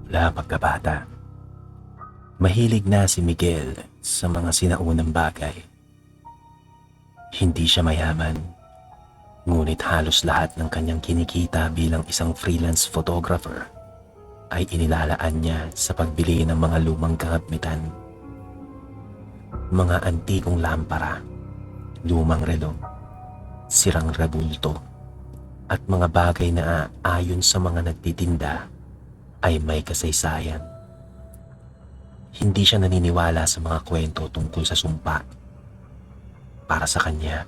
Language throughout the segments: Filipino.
Mula pagkabata, mahilig na si Miguel sa mga sinaunang bagay. Hindi siya mayaman, ngunit halos lahat ng kanyang kinikita bilang isang freelance photographer ay inilalaan niya sa pagbili ng mga lumang kagamitan. Mga antikong lampara, lumang relo, sirang rebulto, at mga bagay na ayon sa mga nagtitinda ay may kasaysayan. Hindi siya naniniwala sa mga kwento tungkol sa sumpa. Para sa kanya,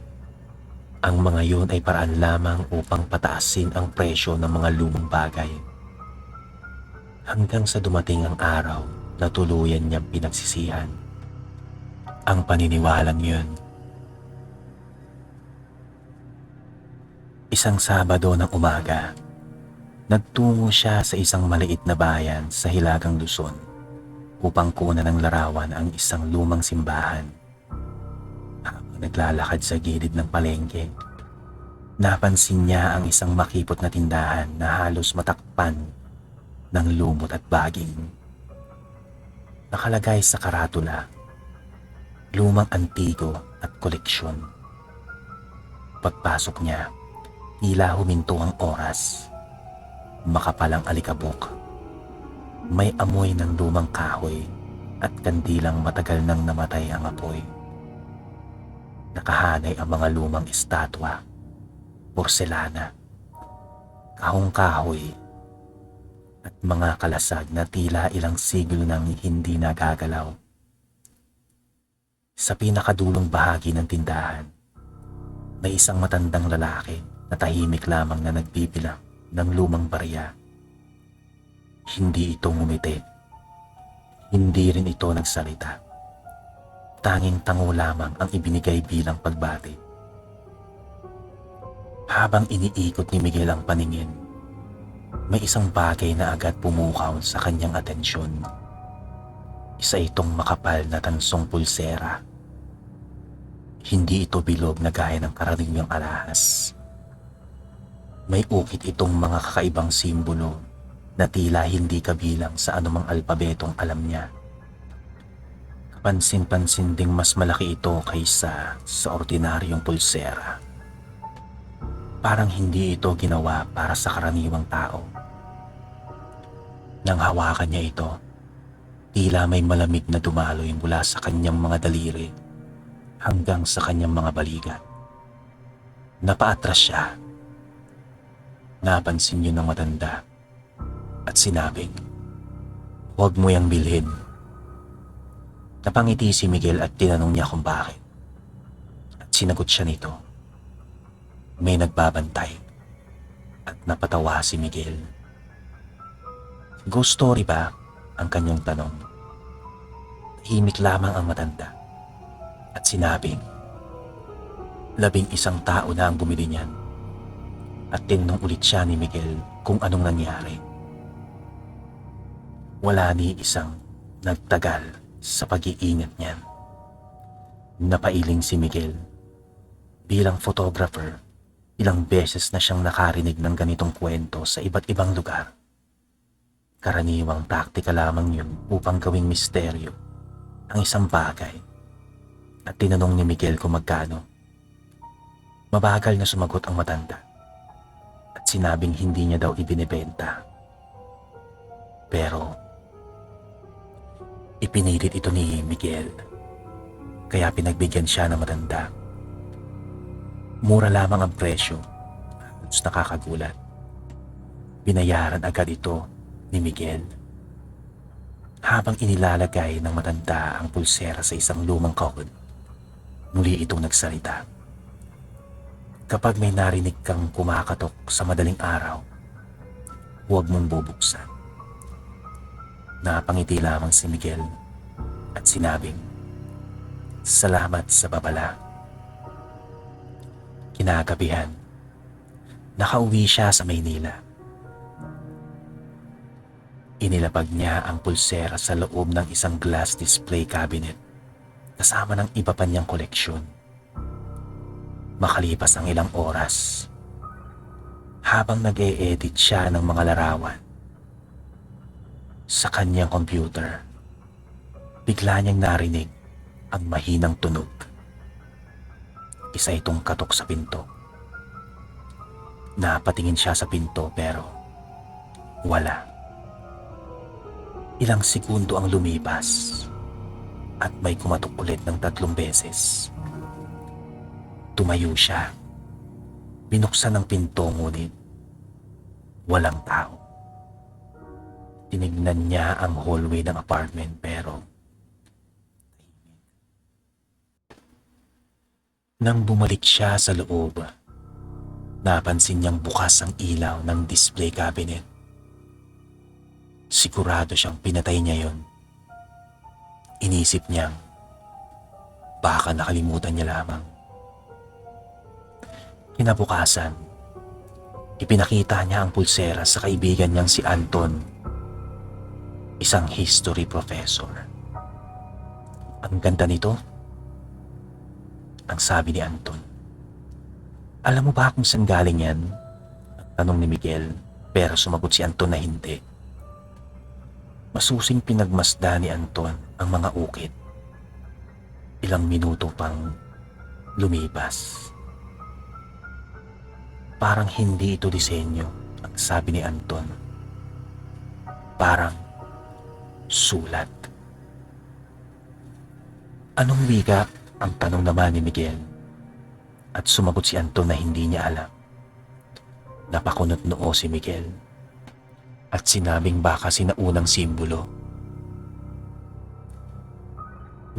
ang mga yun ay paraan lamang upang pataasin ang presyo ng mga lumang bagay. Hanggang sa dumating ang araw na tuluyan niyang pinagsisihan ang paniniwalang yun. Isang Sabado ng umaga, nagtungo siya sa isang maliit na bayan sa Hilagang Luzon upang kunan ng larawan ang isang lumang simbahan. Habang naglalakad sa gilid ng palengke, napansin niya ang isang makipot na tindahan na halos matakpan ng lumot at baging. Nakalagay sa karatula, lumang antigo at koleksyon. Pagpasok niya, tila huminto ang oras. Makapalang alikabok. May amoy ng lumang kahoy at kandilang matagal nang namatay ang apoy. Nakahanay ang mga lumang estatwa, porselana, kahong kahoy, at mga kalasag na tila ilang siglo nang hindi nagagalaw. Sa pinakadulong bahagi ng tindahan, may isang matandang lalaki na tahimik lamang na nagbibilang ng lumang barya. Hindi ito ngumiti. Hindi rin ito nagsalita. Tanging tango lamang ang ibinigay bilang pagbati. Habang iniikot ni Miguel ang paningin, may isang bagay na agad pumukaw sa kanyang atensyon. Isa itong makapal na tansong pulsera. Hindi ito bilog na gaya ng karaniwang alahas. May ukit itong mga kakaibang simbolo na tila hindi kabilang sa anumang alpabetong alam niya. Kapansin-pansin ding mas malaki ito kaysa sa ordinaryong pulsera. Parang hindi ito ginawa para sa karaniwang tao. Nang hawakan niya ito, tila may malamig na dumaloy mula sa kanyang mga daliri hanggang sa kanyang mga balikat. Napaatras siya. Napansin niyo ng matanda at sinabing, "Huwag mo yang bilhin." Napangiti si Miguel at tinanong niya kung bakit. At sinagot siya nito, "May nagbabantay." At napatawa si Miguel. "Ghost story ba?" ang kanyang tanong. Tahimik lamang ang matanda at sinabing, 11 tao na ang bumili niyan. At tinanong ulit siya ni Miguel kung anong nangyari. Wala ni isang nagtagal sa pag-iingat niyan. Napailing si Miguel. Bilang photographer, ilang beses na siyang nakarinig ng ganitong kwento sa iba't ibang lugar. Karaniwang taktika lamang yun upang gawing misteryo ang isang bagay. At tinanong ni Miguel kung magkano. Mabagal na sumagot ang matanda at sinabing hindi niya daw ibinebenta. Pero ipinilit ito ni Miguel, kaya pinagbigyan siya ng matanda. Mura lamang ang presyo, halos nakakagulat. Binayaran agad ito ni Miguel. Habang inilalagay ng matanda ang pulsera sa isang lumang kahon, muli itong nagsalita. "Kapag may narinig kang kumakatok sa madaling araw, huwag mong bubuksan." Napangiti lamang si Miguel at sinabing, "Salamat sa babala." Kinagabihan, nakauwi siya sa Maynila. Inilapag niya ang pulsera sa loob ng isang glass display cabinet kasama ng iba pa niyang koleksyon. Makalipas ang ilang oras, habang nag-e-edit siya ng mga larawan, Sa kanyang computer, bigla niyang narinig ang mahinang tunog. Isa itong katok sa pinto. Napatingin siya sa pinto pero wala. Ilang segundo ang lumipas at may kumatok ulit ng 3 beses. Tumayo siya. Binuksan ang pinto ngunit walang tao. Tinignan niya ang hallway ng apartment pero nang bumalik siya sa loob, napansin niyang bukas ang ilaw ng display cabinet. Sigurado siyang pinatay niya yon. Inisip niyang baka nakalimutan niya lamang. Kinabukasan, ipinakita niya ang pulsera sa kaibigan niyang si Anton, isang history professor. Ang ganda nito, ang sabi ni Anton. Alam mo ba kung saan galing yan? Ang tanong ni Miguel, pero sumagot si Anton na hindi. Masusing pinagmasda ni Anton ang mga ukit. Ilang minuto pang lumipas. Parang hindi ito disenyo, ang sabi ni Anton. Parang sulat. Anong wika? Ang tanong naman ni Miguel. At sumagot si Anton na hindi niya alam. Napakunot noo si Miguel at sinabing baka sinaunang simbolo.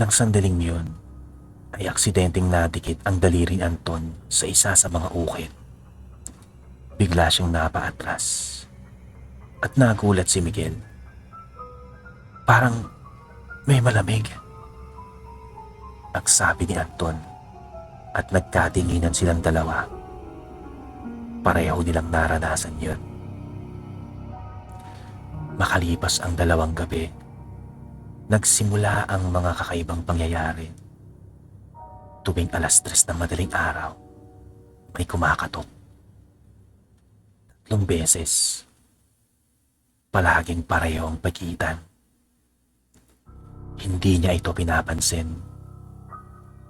Nang sandaling yun, ay aksidenteng nadikit ang daliri ni Anton sa isa sa mga ukit. Bigla siyang napaatras at nagulat si Miguel. Parang may malamig, ang sabi ni Anton, at nagkatinginan silang dalawa. Pareho nilang naranasan yun. Makalipas ang 2 gabi, nagsimula ang mga kakaibang pangyayari. Tuwing 3:00 ng madaling araw, may kumakatok. 3 beses. Palaging pareho ang pagitan. Hindi niya ito pinapansin.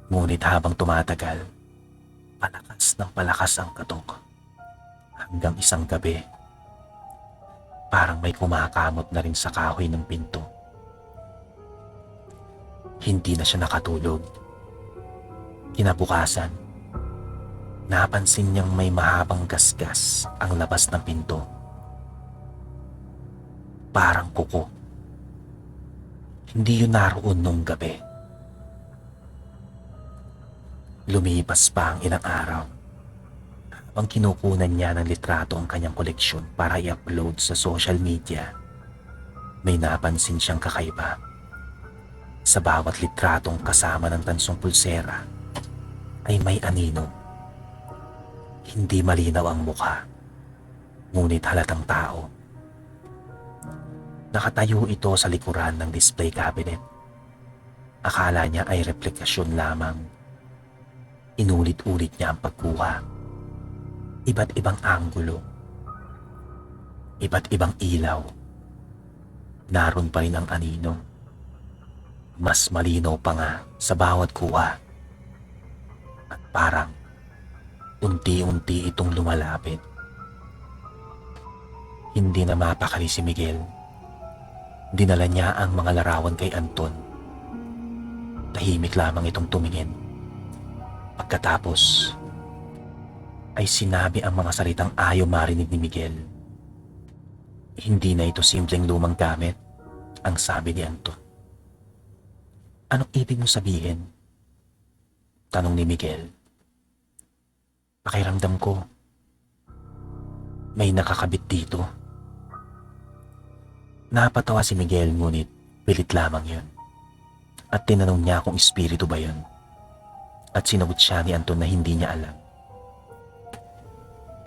Ngunit habang tumatagal, palakas ang katok. Hanggang isang gabi, parang may kumakamot na rin sa kahoy ng pinto. Hindi na siya nakatulog. Kinabukasan, napansin niyang may mahabang gasgas ang labas ng pinto. Parang kuko. Hindi yun naroon nung gabi. Lumipas pa ang ilang araw. Habang kinukunan niya ng litrato ang kanyang koleksyon para i-upload sa social media, may napansin siyang kakaiba. Sa bawat litratong kasama ng tansong pulsera ay may anino. Hindi malinaw ang mukha, ngunit halatang tao. Nakatayo ito sa likuran ng display cabinet. Akala niya ay replikasyon lamang. Inulit-ulit niya ang pagkuha. Iba't ibang anggulo. Iba't ibang ilaw. Naroon pa rin ang anino. Mas malinaw pa nga sa bawat kuha. At parang unti-unti itong lumalapit. Hindi na mapakali si Miguel. Dinala niya ang mga larawan kay Anton. Tahimik lamang itong tumingin. Pagkatapos, ay sinabi ang mga salitang ayaw marinig ni Miguel. Hindi na ito simpleng lumang gamit, ang sabi ni Anton. Anong ibig mo sabihin? Tanong ni Miguel. Pakiramdam ko, may nakakabit dito. Napatawa si Miguel ngunit pilit lamang yun. At tinanong niya kung espiritu ba yun. At sinagot siya ni Anton na hindi niya alam.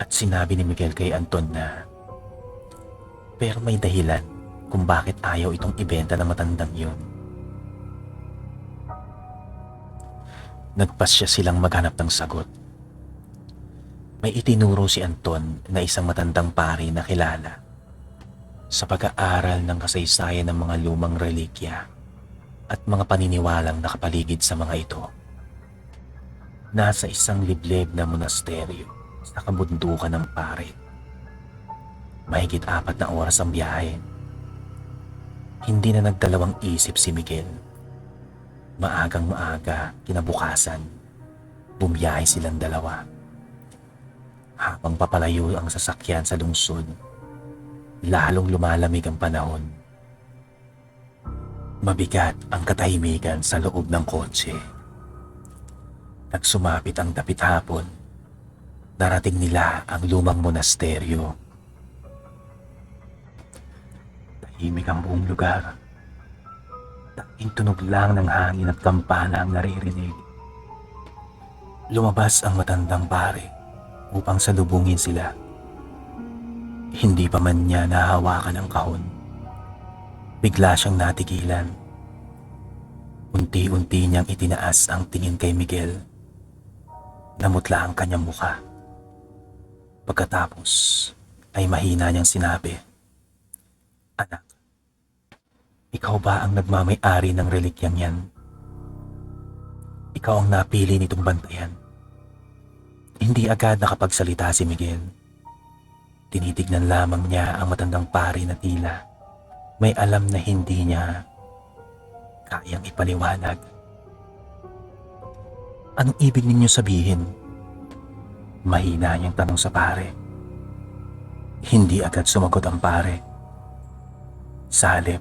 At sinabi ni Miguel kay Anton na pero may dahilan kung bakit ayaw itong ibenta ng matandang yun. Nagpasya silang maghanap ng sagot. May itinuro si Anton na isang matandang pari na kilala. sa pag-aaral ng kasaysayan ng mga lumang relikya at mga paniniwalang nakapaligid sa mga ito. Nasa isang liblib na monasteryo sa kabundukan ng Pare. Mahigit 4 na oras ang biyahe. Hindi na nagdalawang isip si Miguel. Maagang maaga, kinabukasan, bumiyahe silang dalawa. Habang papalayo ang sasakyan sa lungsod, lalong lumalamig ang panahon. Mabigat ang katahimikan sa loob ng kotse. Nagsumapit ang dapit hapon. Narating nila ang lumang monasteryo. Tahimik ang buong lugar. Tanging tunog lang ng hangin at kampana ang naririnig. Lumabas ang matandang pare upang salubungin sila. Hindi pa man niya nahawakan ang kahon. Bigla siyang natigilan. Unti-unti niyang itinaas ang tingin kay Miguel. Namutla ang kanyang muka. Pagkatapos ay mahina niyang sinabi, "Anak, ikaw ba ang nagmamay-ari ng relikyang yan? Ikaw ang napili nitong bantayan." Hindi agad nakapagsalita si Miguel. Tinitignan lamang niya ang matandang pari na tila may alam na hindi niya kayang ipaliwanag. "Anong ibig ninyo sabihin?" Mahina niyang tanong sa pare. Hindi agad sumagot ang pare. Sa halip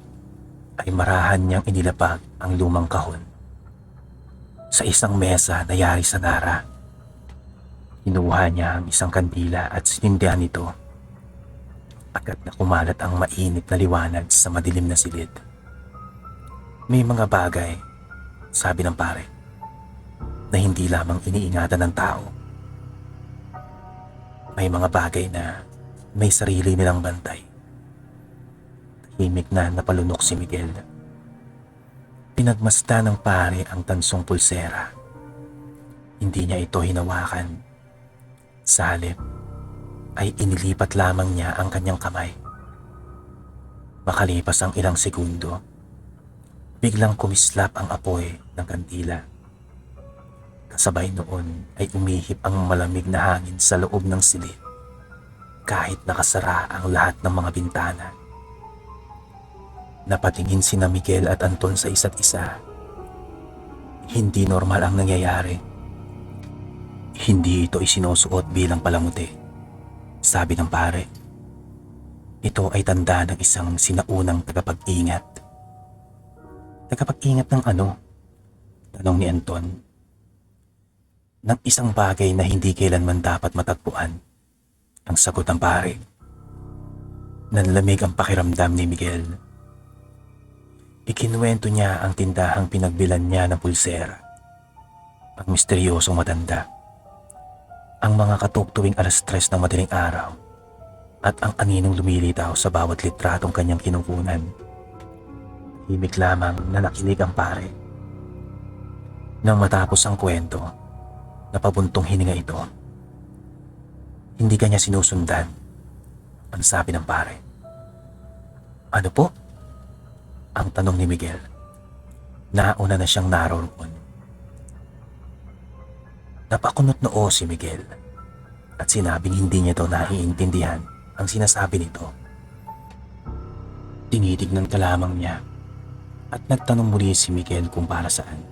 ay marahan niyang inilapag ang lumang kahon sa isang mesa na yari sa nara. Kinuha niya ang isang kandila at sinindihan ito. Agad na kumalat ang mainit na liwanag sa madilim na silid. May mga bagay, sabi ng pare, na hindi lamang iniingatan ng tao. May mga bagay na may sarili nilang bantay. Tahimik na napalunok si Miguel. Pinagmasdan ng pare ang tansong pulsera. Hindi niya ito hinawakan. Sa halip ay inilipat lamang niya ang kanyang kamay. Makalipas ang ilang segundo, biglang kumislap ang apoy ng kandila. Kasabay noon ay umihip ang malamig na hangin sa loob ng silid kahit nakasara ang lahat ng mga bintana. Napatingin sina Miguel at Anton sa isa't isa. Hindi normal ang nangyayari. Hindi ito isinusuot bilang palamuti, sabi ng pare. Ito ay tanda ng isang sinaunang tagapag-ingat. Tagapag-ingat ng ano? Tanong ni Anton. Ng isang bagay na hindi kailanman dapat matagpuan, ang sagot ng pare. Nanlamig ang pakiramdam ni Miguel. Ikinuwento niya ang tindahang pinagbilan niya ng pulsera, ang misteryosong matanda, ang mga katuktuwing 3:00 ng madaling araw, at ang aninong lumilitaw sa bawat litratong kanyang kinukunan. Himik lamang na nakinig ang pare. Nang matapos ang kwento, napabuntong hininga ito. Hindi kanya sinusundan, ang sabi ng pare. Ano po? Ang tanong ni Miguel. Nauna na siyang naroon. Napakunot noo si Miguel at sinabing hindi niya daw naiintindihan ang sinasabi nito. Tinitignan ka lamang niya at nagtanong muli si Miguel kung para saan,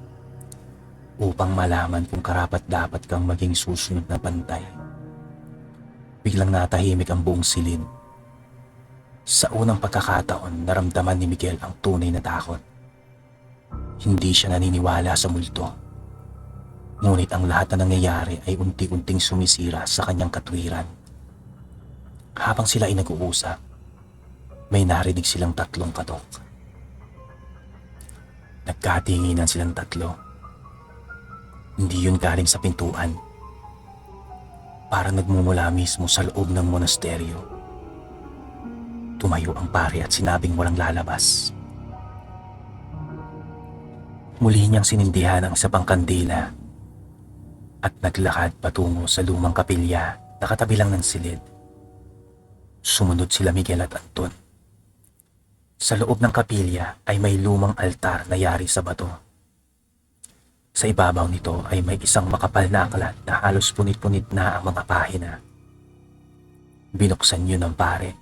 upang malaman kung karapat dapat kang maging susunod na bantay. Biglang natahimik ang buong silid. Sa unang pagkakataon, naramdaman ni Miguel ang tunay na takot. Hindi siya naniniwala sa multo. Ngunit ang lahat na nangyayari ay unti-unting sumisira sa kanyang katwiran. Habang sila ay nag-uusap, may narinig silang 3 katok. Nagkatinginan silang 3. Hindi yun galing sa pintuan. Para nagmumula mismo sa loob ng monasteryo. Tumayo ang pare at sinabing walang lalabas. Muli niyang sinindihan ang isa pang kandila at naglakad patungo sa lumang kapilya na katabi lang ng silid. Sumunod sila Miguel at Anton. Sa loob ng kapilya ay may lumang altar na yari sa bato. Sa ibabaw nito ay may isang makapal na aklat na halos punit-punit na ang mga pahina. Binuksan yun ng pare.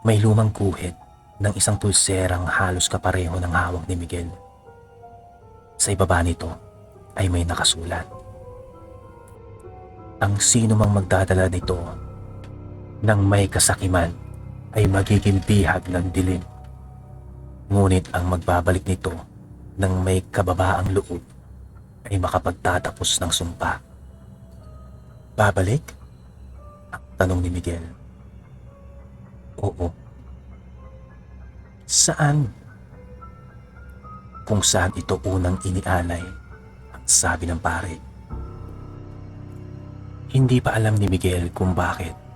May lumang guhit ng isang pulserang halos kapareho ng hawak ni Miguel. Sa ibaba nito ay may nakasulat. Ang sino mang magdadala nito ng may kasakiman ay magiging bihag ng dilim. Ngunit ang magbabalik nito ng may kababaang loob ay makapagtatapos ng sumpa. Babalik? Ang tanong ni Miguel. Oo. Saan? Kung saan ito unang inialay, ang sabi ng pare. Hindi pa alam ni Miguel kung bakit,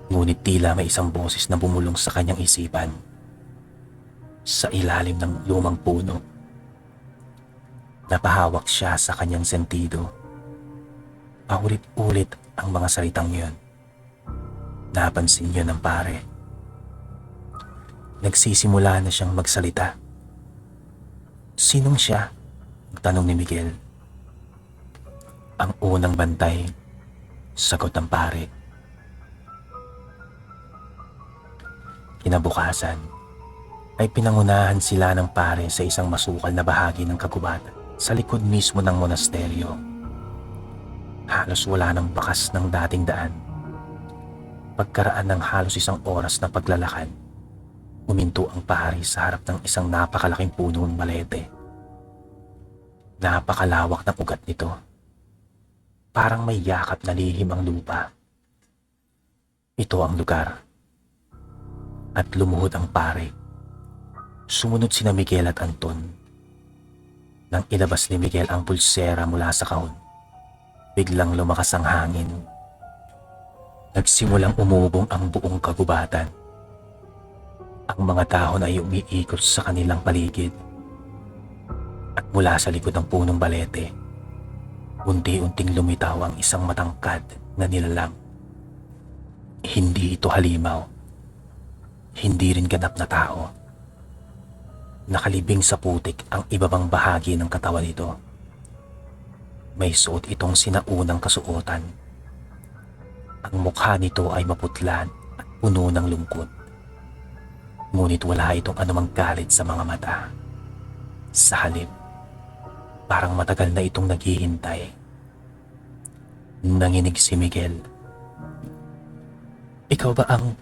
ngunit tila may isang boses na bumulong sa kanyang isipan. Sa ilalim ng lumang puno, napahawak siya sa kanyang sentido. Paulit-ulit ang mga salitang yun. Napansin yun ng pare. Nagsisimula na siyang magsalita. Sinong siya? Ang tanong ni Miguel. Ang unang bantay, sagot ng pare. Kinabukasan ay pinangunahan sila ng pare sa isang masukal na bahagi ng kagubatan sa likod mismo ng monasteryo. Halos wala ng bakas ng dating daan. Pagkaraan ng halos isang oras na paglalakad, huminto ang pare sa harap ng isang napakalaking puno ng balete. Napakalawak ng ugat nito. Parang may yakap na lihim ang lupa. Ito ang lugar. At lumuhod ang pare. Sumunod sina Miguel at Anton. Nang ilabas ni Miguel ang pulsera mula sa kahon, biglang lumakas ang hangin. Nagsimulang umubong ang buong kagubatan. Ang mga dahon ay umiikot sa kanilang paligid. At mula sa likod ng punong balete, unti-unting lumitaw ang isang matangkad na nilalang. Hindi ito halimaw. Hindi rin ganap na tao. Nakalibing sa putik ang ibabang bahagi ng katawan nito. May suot itong sinaunang kasuotan. Ang mukha nito ay maputlan at puno ng lungkot. Ngunit wala itong anumang galit sa mga mata. Sa halip, parang matagal na itong naghihintay. Nanginig si Miguel. Ikaw ba ang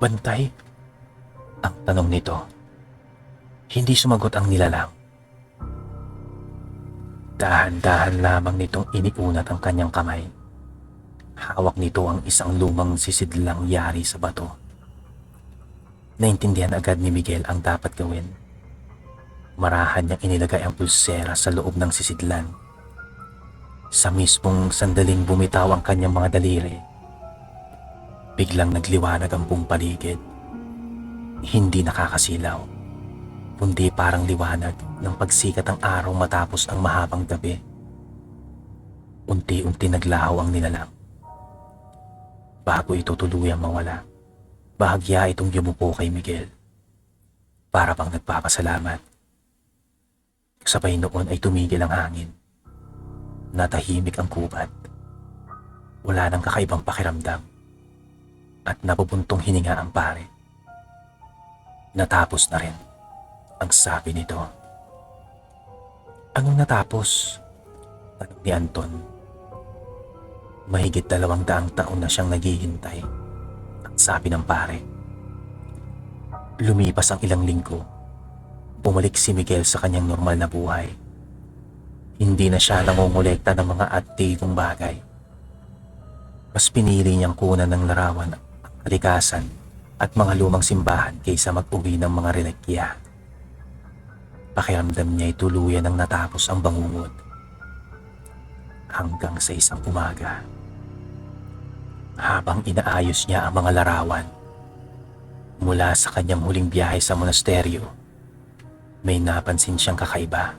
bantay? Ang tanong nito. Hindi sumagot ang nilalang. Dahan-dahan lamang nitong iniunat ang kanyang kamay. Hawak nito ang isang lumang sisidlang yari sa bato. Naintindihan agad ni Miguel ang dapat gawin. Marahan niyang inilagay ang pulsera sa loob ng sisidlan. Sa mismong sandaling bumitaw ang kanyang mga daliri, biglang nagliwanag ang buong paligid. Hindi nakakasilaw, kundi parang liwanag ng pagsikat ng araw matapos ang mahabang gabi. Unti-unti naglaho ang nilalang. Bago ito tuluyang mawala, bahagya itong yumupo kay Miguel. Para bang nagpapasalamat. Sabay noon ay tumigil ang hangin. Natahimik ang kubat. Wala nang kakaibang pakiramdam. At napupuntong hininga ang pare. Natapos na rin, ang sabi nito. Anong natapos? Tanong ni Anton. Mahigit 200 taon na siyang naghihintay, ang sabi ng pare. Lumipas ang ilang linggo. Bumalik si Miguel sa kanyang normal na buhay. Hindi na siya nangongolekta ng mga aktibong bagay. Mas pinili niyang kunan ng larawan ang kalikasan at mga lumang simbahan kaysa mag-uwi ng mga relikya. Pakiramdam niya ay tuluyan ng natapos ang bangungod. Hanggang sa isang umaga, habang inaayos niya ang mga larawan mula sa kanyang huling biyahe sa monasteryo, may napansin siyang kakaiba.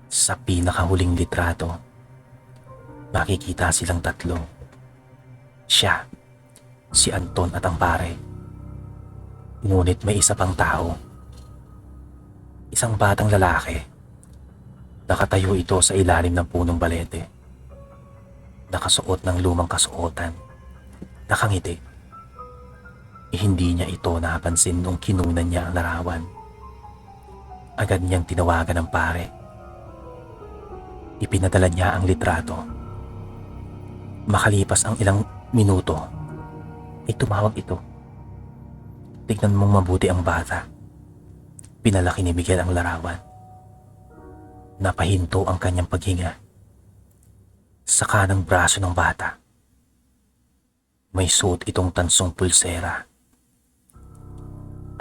Sa pinakahuling litrato, makikita silang tatlo. Siya, si Anton at ang pare. Ngunit may isa pang tao. Isang batang lalaki. Nakatayo ito sa ilalim ng punong balete. Nakasuot ng lumang kasuotan. Nakangiti. Hindi niya ito napansin nung kinunan niya ang larawan. Agad niyang tinawagan ng pare. Ipinadala niya ang litrato. Makalipas ang ilang minuto, ay tumawag ito. Tignan mong mabuti ang bata. Pinalaki ni Miguel ang larawan. Napahinto ang kanyang paghinga. Sa kanang braso ng bata, may suot itong tansong pulsera.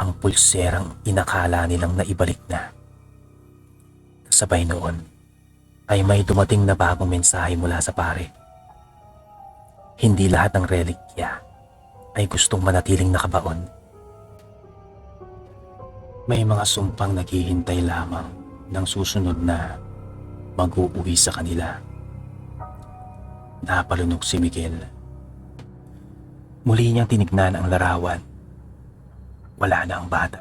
Ang pulserang inakala nilang naibalik na. Kasabay noon, ay may dumating na bagong mensahe mula sa pare. Hindi lahat ng relikya ay gustong manatiling nakabaon. May mga sumpang naghihintay lamang ng susunod na mag-uuwi sa kanila. Napalunok si Miguel. Muli niyang tinignan ang larawan. Wala na ang bata.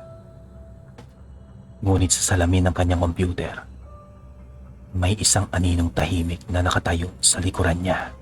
Ngunit sa salamin ng kanyang kompyuter, may isang aninong tahimik na nakatayo sa likuran niya.